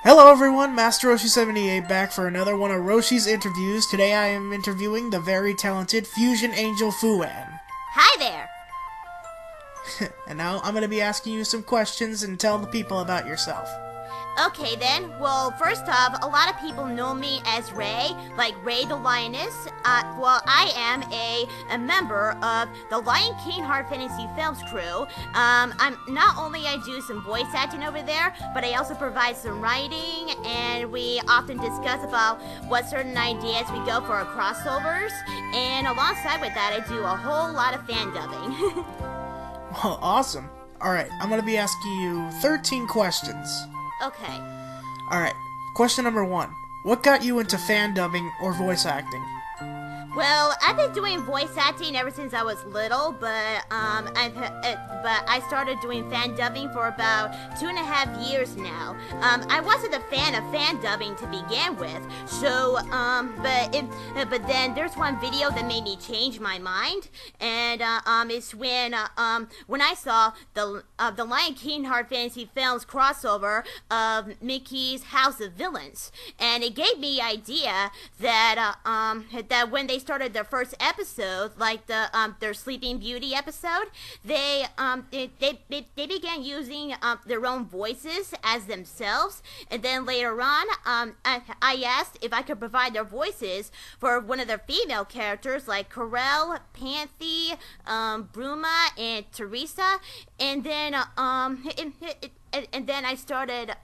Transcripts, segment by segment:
Hello everyone, Master Roshi78 back for another one of Roshi's interviews. Today I am interviewing the very talented FusionAngelFuAn. Hi there! And now I'm going to be asking you some questions and tell the people about yourself. Okay then, well first off, a lot of people know me as Ray, like Ray the Lioness. I am a member of the Lion King Hard Fantasy Films crew. I'm not only I do some voice acting over there, but I also provide some writing, and we often discuss about what certain ideas we go for our crossovers, and alongside with that I do a whole lot of fan dubbing. Well, awesome. Alright, I'm going to be asking you 13 questions. Okay. Alright, question number 1. What got you into fan dubbing or voice acting? Well, I've been doing voice acting ever since I was little, but I started doing fan dubbing for about 2.5 years now. I wasn't a fan of fan dubbing to begin with, so but then there's one video that made me change my mind, and it's when I saw the Lion King Hard Fantasy Films crossover of Mickey's House of Villains, and it gave me the idea that that when they started their first episode, like their Sleeping Beauty episode, they began using their own voices as themselves, and then later on, I asked if I could provide their voices for one of their female characters, like Corel, Panthy, Bruma, and Teresa, and then and then I started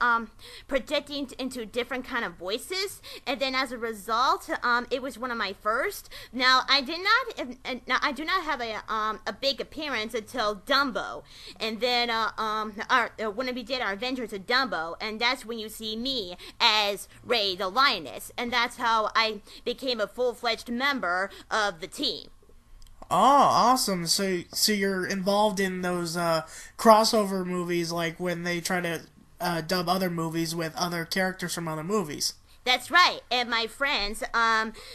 projecting into different kind of voices, and then as a result, it was one of my first. Now I do not have a big appearance until Dumbo, and then when we did our Adventures of Dumbo, and that's when you see me as Ray the Lioness, and that's how I became a full-fledged member of the team. Oh, awesome. So you're involved in those crossover movies, like when they try to dub other movies with other characters from other movies. That's right, and my friends,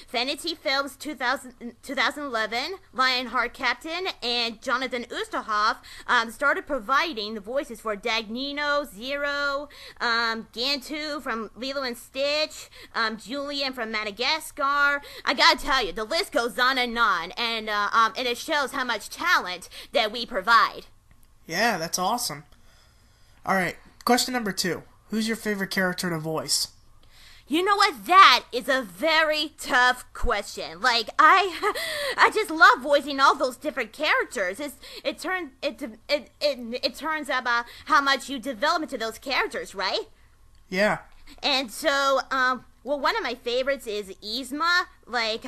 Vanity Films 2011, Lionheart Captain, and Jonathan Oosterhoff started providing the voices for Dagnino, Zero, Gantu from Lilo and Stitch, Julian from Madagascar. I gotta tell you, the list goes on, and it shows how much talent that we provide. Yeah, that's awesome. Alright, question number 2. Who's your favorite character to voice? You know what? That is a very tough question. Like, I just love voicing all those different characters. It turns out how much you develop into those characters, right? Yeah. And so, well, one of my favorites is Yzma. Like,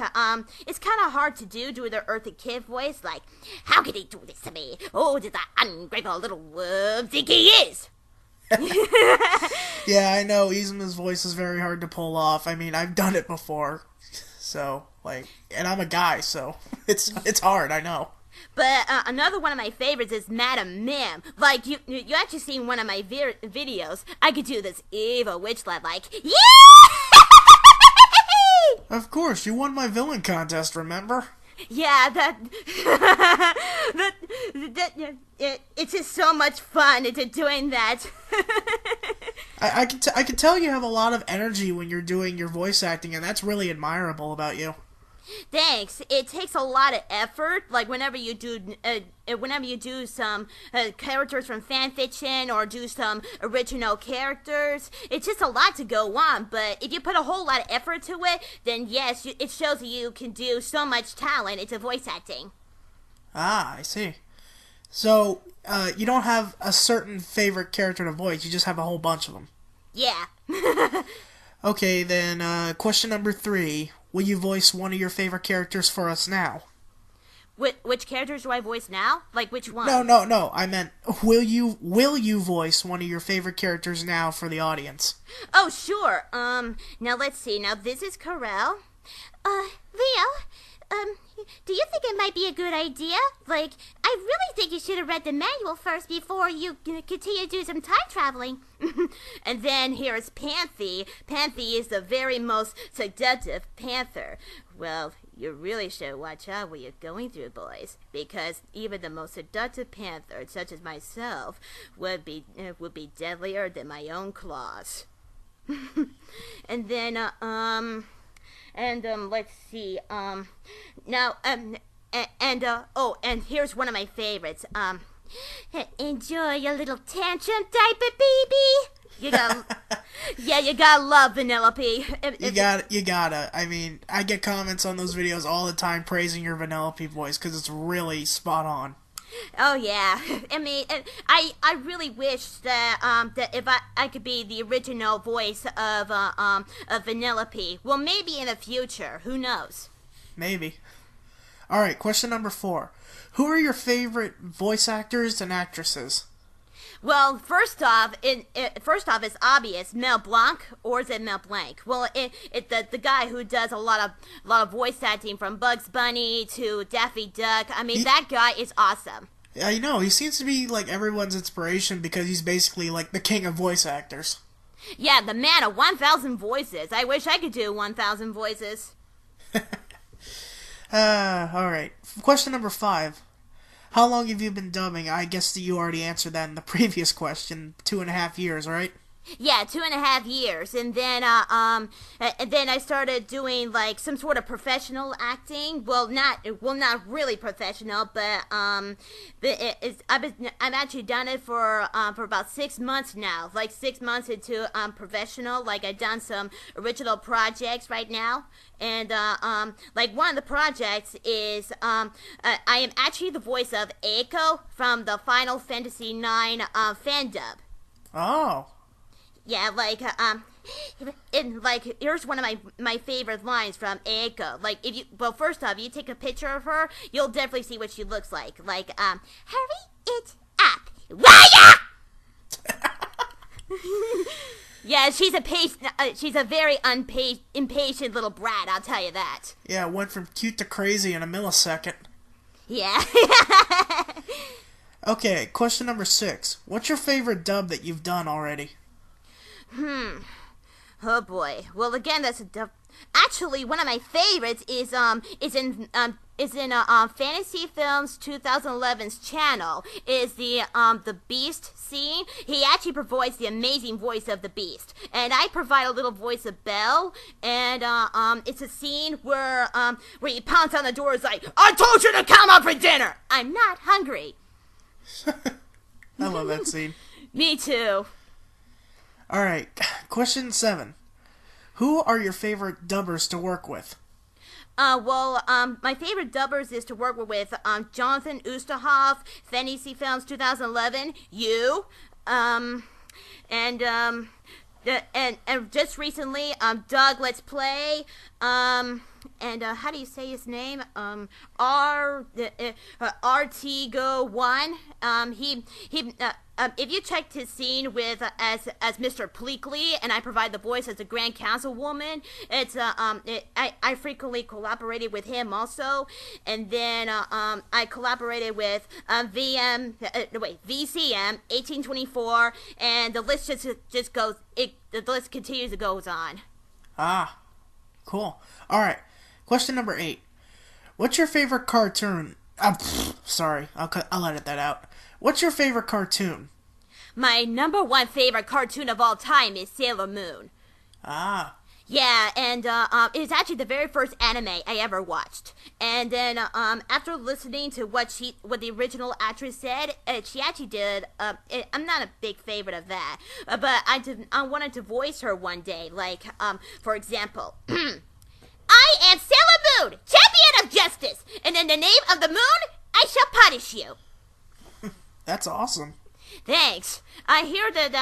it's kind of hard to do the Eartha Kid voice. Like, how could he do this to me? Oh, did that ungrateful little worm think he is? Yeah, I know. Yzma's voice is very hard to pull off. I mean, I've done it before. So, like, and I'm a guy, so it's hard, I know. But another one of my favorites is Madam Mim. Like, you actually seen one of my videos. I could do this evil witch laugh, like, yeah! Of course, you won my villain contest, remember? Yeah, it's just so much fun into doing that. I can tell you have a lot of energy when you're doing your voice acting, and that's really admirable about you. Thanks. It takes a lot of effort. Like whenever you do some characters from fan fiction or do some original characters, it's just a lot to go on. But if you put a whole lot of effort to it, then yes, it shows that you can do so much talent into voice acting. Ah, I see. So you don't have a certain favorite character to voice. You just have a whole bunch of them. Yeah. Okay, then question number 3. Will you voice one of your favorite characters for us now? Which characters do I voice now? Like which one? No. I meant, will you voice one of your favorite characters now for the audience? Oh, sure. Now let's see. Now this is Corel. Leo, do you think it might be a good idea? Like, I really think you should have read the manual first before you continue to do some time traveling. And then here's Panthy. Panthy is the very most seductive panther. Well, you really should watch out what you're going through, boys, because even the most seductive panther, such as myself, would be deadlier than my own claws. And then let's see. Now and here's one of my favorites. Enjoy your little tantrum, diaper baby. You gotta love Vanellope. You gotta. I mean, I get comments on those videos all the time praising your Vanellope voice because it's really spot on. Oh yeah, I mean, I really wish that that if I could be the original voice of Vanellope. Well, maybe in the future. Who knows? Maybe. All right, question number 4. Who are your favorite voice actors and actresses? Well, first off, it's obvious. Mel Blanc, or is it Mel Blanc? Well, the guy who does a lot of voice acting, from Bugs Bunny to Daffy Duck. I mean, that guy is awesome. I know, he seems to be like everyone's inspiration because he's basically like the king of voice actors. Yeah, the man of 1,000 voices. I wish I could do 1,000 voices. Alright. Question number 5. How long have you been dubbing? I guess that you already answered that in the previous question. 2.5 years, right? Yeah, 2.5 years, and then I started doing like some sort of professional acting. Well, not really professional, but I've actually done it for about 6 months now. Like 6 months into professional. Like I've done some original projects right now, and like one of the projects is I am actually the voice of Eiko from the Final Fantasy IX fan dub. Oh. Yeah, here's one of my favorite lines from Eiko. Like, first off, you take a picture of her, you'll definitely see what she looks like. Like, hurry it up. Waya! Yeah, she's a very impatient little brat, I'll tell you that. Yeah, it went from cute to crazy in a millisecond. Yeah. Okay, question number 6. What's your favorite dub that you've done already? Oh boy. Well, again, that's a actually one of my favorites is in Fantasy Films 2011's channel is the Beast scene. He actually provides the amazing voice of the Beast, and I provide a little voice of Belle. And it's a scene where he pounds on the door. Is like, I told you to come up for dinner. I'm not hungry. I love that scene. Me too. Alright, question 7. Who are your favorite dubbers to work with? My favorite dubbers is to work with Jonathan Oosterhoff, Fantasy Films 2011, you, and just recently, Doug Let's Play, and how do you say his name? RTGo1. If you checked his scene with as Mr. Pleakley, and I provide the voice as the Grand Councilwoman, I frequently collaborated with him also, and then I collaborated with VCM 1824, and the list just goes. The list continues to goes on. Ah, cool. All right, question number 8. What's your favorite cartoon? Sorry, I'll edit that out. What's your favorite cartoon? My number 1 favorite cartoon of all time is Sailor Moon. Ah. Yeah, and it was actually the very first anime I ever watched. And then after listening to what the original actress said, she actually did. I'm not a big favorite of that, but I wanted to voice her one day. Like, for example. I am Sailor Moon, champion of justice, and in the name of the moon, I shall punish you. That's awesome. Thanks. I hear that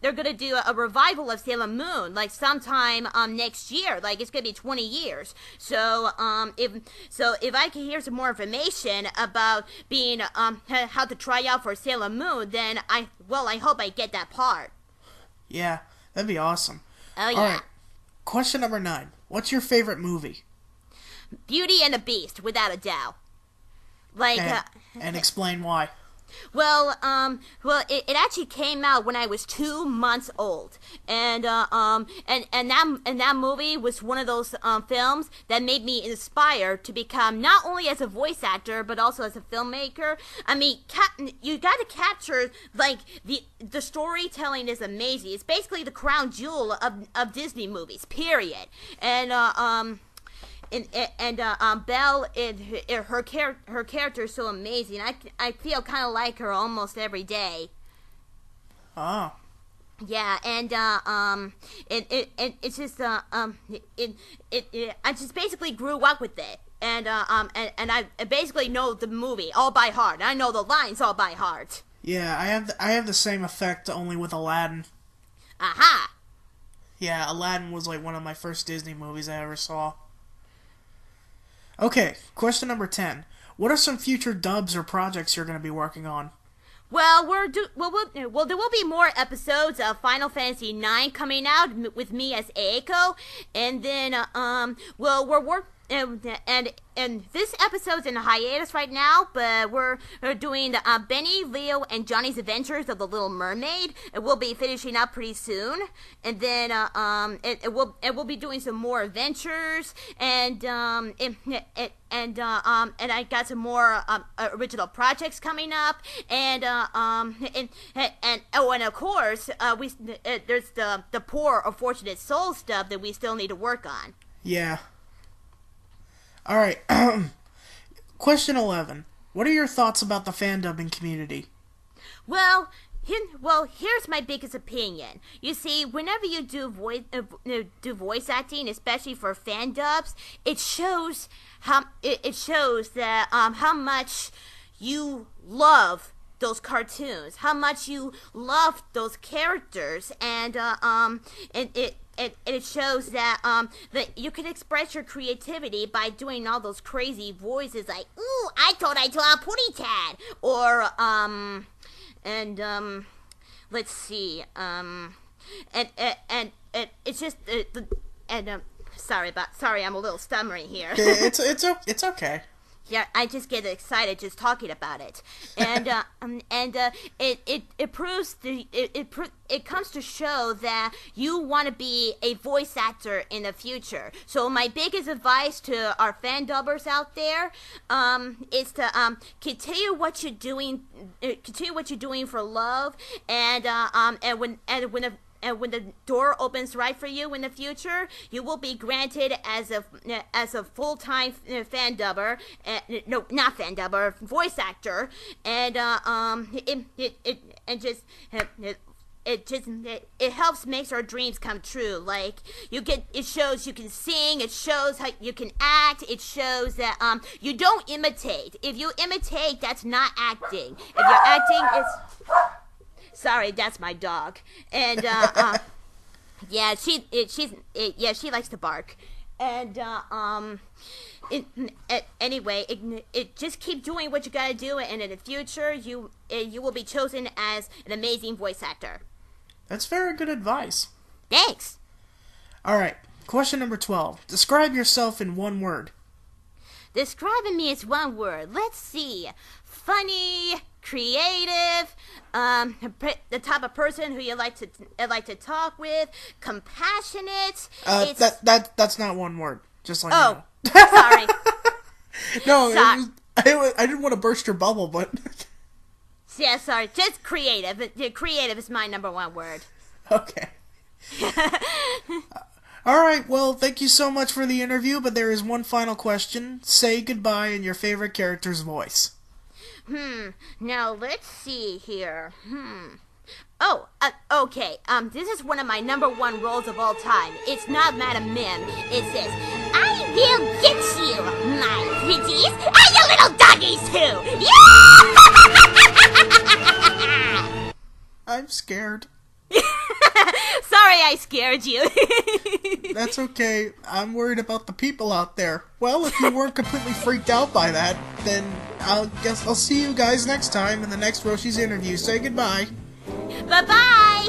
they're gonna do a revival of Sailor Moon, like sometime next year. Like it's gonna be 20 years. So if I can hear some more information about being how to try out for Sailor Moon, then I hope I get that part. Yeah, that'd be awesome. Oh yeah. All right. Question number 9. What's your favorite movie? Beauty and the Beast, without a doubt. Like and explain why. It actually came out when I was 2 months old, and that movie was one of those films that made me inspired to become not only as a voice actor but also as a filmmaker. I mean, you got to capture like the storytelling is amazing. It's basically the crown jewel of Disney movies, period. And Belle, her character is so amazing. I feel kind of like her almost every day. Oh. Yeah, and it's just I just basically grew up with it, and I basically know the movie all by heart. I know the lines all by heart. Yeah, I have the same effect, only with Aladdin. Aha. Yeah, Aladdin was like one of my first Disney movies I ever saw. Okay, question number 10. What are some future dubs or projects you're going to be working on? Well, there will be more episodes of Final Fantasy IX coming out with me as Eiko, and then and this episode's in a hiatus right now, but we're doing Benny, Leo, and Johnny's Adventures of the Little Mermaid. It will be finishing up pretty soon, and then it will be doing some more adventures, and I got some more original projects coming up, and of course there's the Poor or Fortunate Soul stuff that we still need to work on. Yeah. Alright, question 11. What are your thoughts about the fan dubbing community? Well, here's my biggest opinion. You see, whenever you do voice acting, especially for fan dubs, it shows that how much you love those cartoons, how much you love those characters, and it shows that you can express your creativity by doing all those crazy voices like, ooh, I thought I saw a putty tad, or let's see, and it's just sorry, I'm a little stuttering here. It's okay. Yeah, I just get excited just talking about it, and it proves it comes to show that you want to be a voice actor in the future. So my biggest advice to our fan dubbers out there is to continue what you're doing for love, and when the door opens right for you in the future, you will be granted as a full-time fan dubber, no, not fan dubber, voice actor, and it helps makes our dreams come true. Like, it shows you can sing, it shows how you can act, it shows that you don't imitate. If you imitate, that's not acting. If you're acting, it's... Sorry, that's my dog, and yeah, she likes to bark, and anyway, just keep doing what you gotta do, and in the future, you will be chosen as an amazing voice actor. That's very good advice. Thanks. All right, question number 12. Describe yourself in one word. Describing me is one word. Let's see. Funny, creative, the type of person who you like to talk with, compassionate. That's not one word. Just like you know. Sorry. No, I didn't want to burst your bubble, but yeah, sorry. Just creative. Creative is my number one word. Okay. All right. Well, thank you so much for the interview, but there is one final question. Say goodbye in your favorite character's voice. Now let's see here. Oh, okay. This is one of my number one roles of all time. It's not Madam Mim. It says, I will get you, my pretties, and your little doggies too. Yeah! I'm scared. Sorry I scared you. That's okay. I'm worried about the people out there. Well, if you weren't completely freaked out by that, then I guess I'll see you guys next time in the next Roshi's interview. Say goodbye. Bye-bye.